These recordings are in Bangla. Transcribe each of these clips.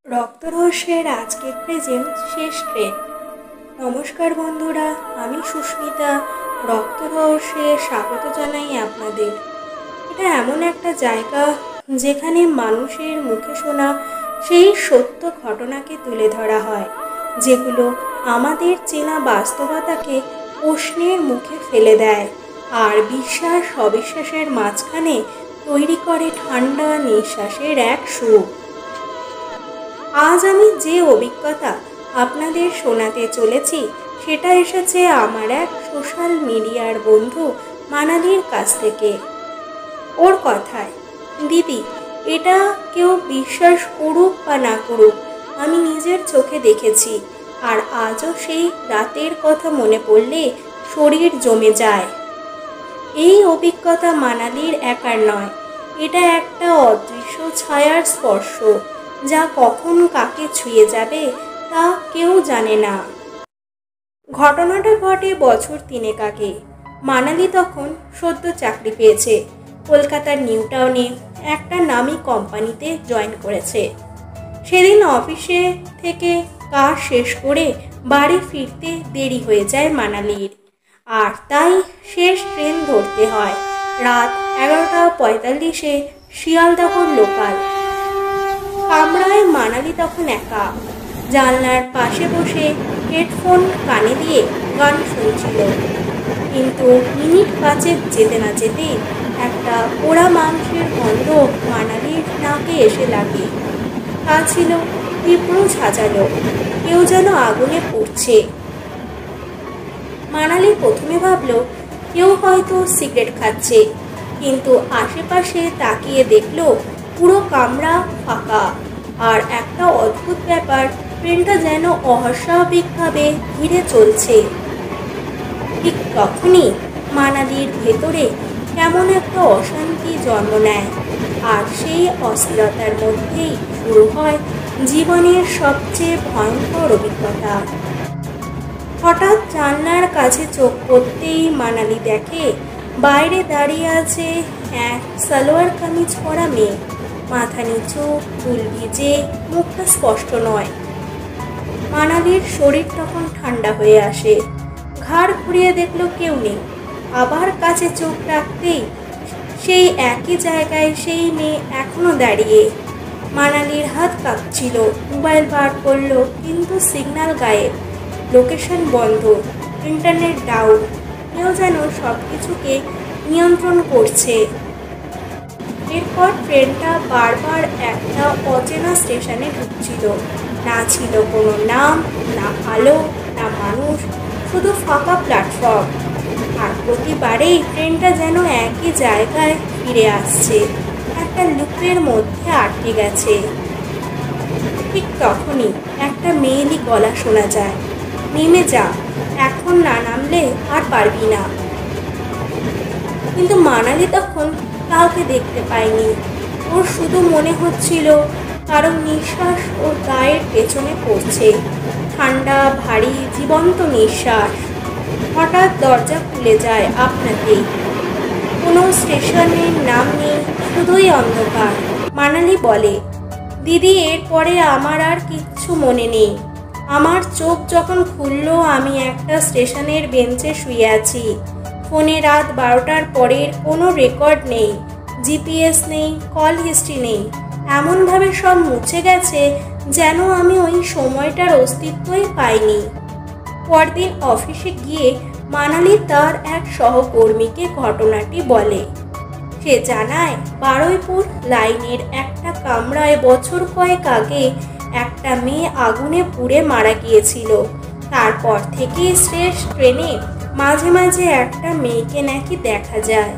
রক্তরহস্যের আজকের প্রেজেন্ট শেষ ট্রেন। নমস্কার বন্ধুরা, আমি সুস্মিতা। রক্তরহস্যে স্বাগত জানাই আপনাদের। এটা এমন একটা জায়গা যেখানে মানুষের মুখে শোনা সেই সত্য ঘটনাকে তুলে ধরা হয়, যেগুলো আমাদের চেনা বাস্তবতাকে প্রশ্নের মুখে ফেলে দেয় আর বিশ্বাস অবিশ্বাসের মাঝখানে তৈরি করে ঠান্ডা নিঃশ্বাসের এক সুখ। আজ আমি যে অভিজ্ঞতা আপনাদের শোনাতে চলেছি সেটা এসেছে আমার এক সোশ্যাল মিডিয়ার বন্ধু মানালির কাছ থেকে। ওর কথায়, দিদি, এটা কেউ বিশ্বাস করুক বা না করুক, আমি নিজের চোখে দেখেছি, আর আজও সেই রাতের কথা মনে পড়লে শরীর জমে যায়। এই অভিজ্ঞতা মানালির একার নয়, এটা একটা অদৃশ্য ছায়ার স্পর্শ, যা কখন কাকে ছুঁয়ে যাবে তা কেউ জানে না। ঘটনাটা ঘটে বছর 3 আগে। মানালি তখন সদ্য চাকরি পেয়েছে। কলকাতার নিউ টাউনে একটা নামী কোম্পানিতে জয়েন করেছে। সেদিন অফিসে থেকে কাজ শেষ করে বাড়ি ফিরতে দেরি হয়ে যায় মানালির, আর তাই শেষ ট্রেন ধরতে হয় রাত 11:45 শিয়ালদহ লোকাল। কামরায় মানালি তখন একা, জানলার পাশে বসে হেডফোন কানে দিয়ে গান শুনছিল। কিন্তু মিনিট 5 যেতে না যেতে একটা পোড়া মাংসের গন্ধ মানালির নাকে এসে লাগে। তা ছিল তীব্র ঝাঁঝালো, কেউ যেন আগুনে পুড়ছে। মানালি প্রথমে ভাবল কেউ হয়তো সিগারেট খাচ্ছে, কিন্তু আশেপাশে তাকিয়ে দেখল পুরো কামরা ফাঁকা। আর একটা অদ্ভুত ব্যাপার, ট্রেনটা যেন অস্বাভাবিকভাবে ধীরে চলছে। ঠিক তখনই মানালির ভেতরে কেমন একটা অশান্তি জন্ম নেয়, আর সেই অস্থিরতার মধ্যেই শুরু হয় জীবনের সবচেয়ে ভয়ঙ্কর অভিজ্ঞতা। হঠাৎ জানলার কাছে চোখ পড়তেই মানালি দেখে বাইরে দাঁড়িয়ে আছে এক সালোয়ার কামিজ পরা মেয়ে। মাথা নিচু, চুল ভিজে, মুখটা স্পষ্ট নয়। মানালির শরীর তখন ঠান্ডা হয়ে আসে। ঘাড় ঘুরিয়ে দেখলো কেউ নেই। আবার কাছে চোখ রাখতেই সেই একই জায়গায় সেই মেয়ে এখনো দাঁড়িয়ে। মানালির হাত কাঁপছিল, মোবাইল বার করলো, কিন্তু সিগন্যাল গায়েব, লোকেশন বন্ধ, ইন্টারনেট ডাউন। কেউ যেন সব কিছুকে নিয়ন্ত্রণ করছে। এরপর ট্রেনটা বারবার একটা অচেনা স্টেশনে ঢুকছিল। না ছিল কোনো নাম, না আলো, না মানুষ, শুধু ফাঁকা প্ল্যাটফর্ম। আর প্রতিবারেই ট্রেনটা যেন একই জায়গায় ফিরে আসছে, একটা লুপের মধ্যে আটকে গেছে। ঠিক তখনই একটা মেয়েলি গলা শোনা যায়, নেমে যা, এখন না নামলে আর পারবি না। কিন্তু মানালি তখন কাউকে দেখতে পায়নি। ওর শুধু মনে হচ্ছিল কারণ নিঃশ্বাস ওর গায়ের পেছনে পড়ছে, ঠান্ডা, ভারী, জীবন্ত নিঃশ্বাস। হঠাৎ দরজা খুলে যায় আপনাতেই। কোনো স্টেশনের নাম নেই, শুধুই অন্ধকার। মানালি বলে, দিদি, এরপরে আমার আর কিচ্ছু মনে নেই। আমার চোখ যখন খুলল আমি একটা স্টেশনের বেঞ্চে শুয়ে আছি। ফোনে রাত 12টার পরের কোনো রেকর্ড নেই, জিপিএস নেই, কল হিস্ট্রি নেই। এমনভাবে সব মুছে গেছে যেন আমি ওই সময়টার অস্তিত্বই পাইনি। পরদিন অফিসে গিয়ে মানালি তার এক সহকর্মীকে ঘটনাটি বলে। সে জানায়, বারুইপুর লাইনের একটা কামরায় বছর কয়েক আগে একটা মেয়ে আগুনে পুড়ে মারা গিয়েছিল। তারপর থেকে শেষ ট্রেনে মাঝে মাঝে একটা মেয়েকে নাকি দেখা যায়।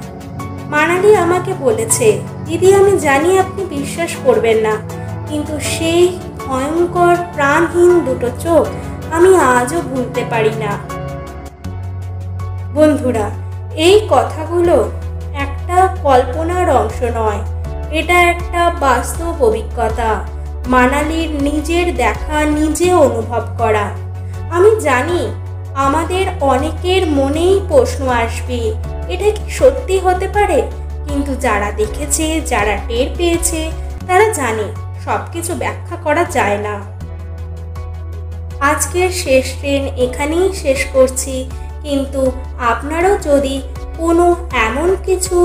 মানালি আমাকে বলেছে, দিদি, আমি জানি আপনি বিশ্বাস করবেন না, কিন্তু সেই ভয়ঙ্কর প্রাণহীন দুটো চোখ আমি আজও ভুলতে পারি না। বন্ধুরা, এই কথাগুলো একটা কল্পনার অংশ নয়, এটা একটা বাস্তব অভিজ্ঞতা, মানালির নিজের দেখা, নিজে অনুভব করা। আমি জানি আমাদের অনেকের মনেই প্রশ্ন আসবে, এটা কি সত্যি হতে পারে? কিন্তু যারা দেখেছে, যারা টের পেয়েছে, তারা জানে সব কিছু ব্যাখ্যা করা যায় না। আজকের শেষ ট্রেন এখানেই শেষ করছি, কিন্তু আপনারাও যদি কোনো এমন কিছু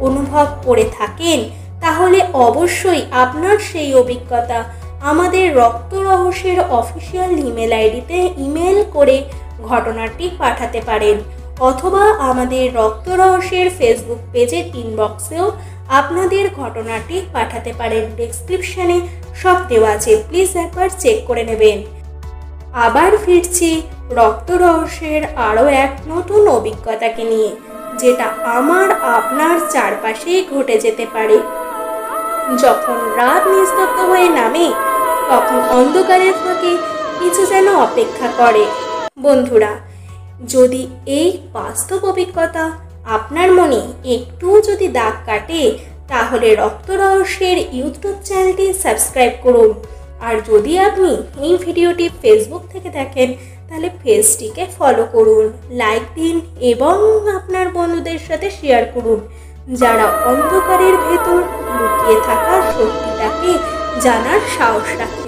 অনুভব করে থাকেন তাহলে অবশ্যই আপনার সেই অভিজ্ঞতা আমাদের রক্ত রহস্যের অফিসিয়াল ইমেল আইডিতে ইমেল করে ঘটনাটি পাঠাতে পারেন, অথবা আমাদের রক্ত রহস্যের ফেসবুক পেজের ইনবক্সেও আপনাদের ঘটনাটি পাঠাতে পারেন। ডেসক্রিপশানে সব দেওয়া আছে, প্লিজ একবার চেক করে নেবেন। আবার ফিরছি রক্ত রহস্যের আরও এক নতুন অভিজ্ঞতাকে নিয়ে, যেটা আমার আপনার চারপাশেই ঘটে যেতে পারে। যখন রাত নিস্তব্ধ হয়ে নামে তখন অন্ধকারের ফাঁকে কিছু যেন অপেক্ষা করে। বন্ধুরা, যদি এই বাস্তব অভিজ্ঞতা আপনার মনে একটুও যদি দাগ কাটে তাহলে রক্ত রহস্যের ইউটিউব চ্যানেলটি সাবস্ক্রাইব করুন। আর যদি আপনি এই ভিডিওটি ফেসবুক থেকে দেখেন তাহলে পেজটিকে ফলো করুন, লাইক দিন এবং আপনার বন্ধুদের সাথে শেয়ার করুন, যারা অন্ধকারের ভেতর লুকিয়ে থাকা সত্যিটাকে জানার সাহস রাখে।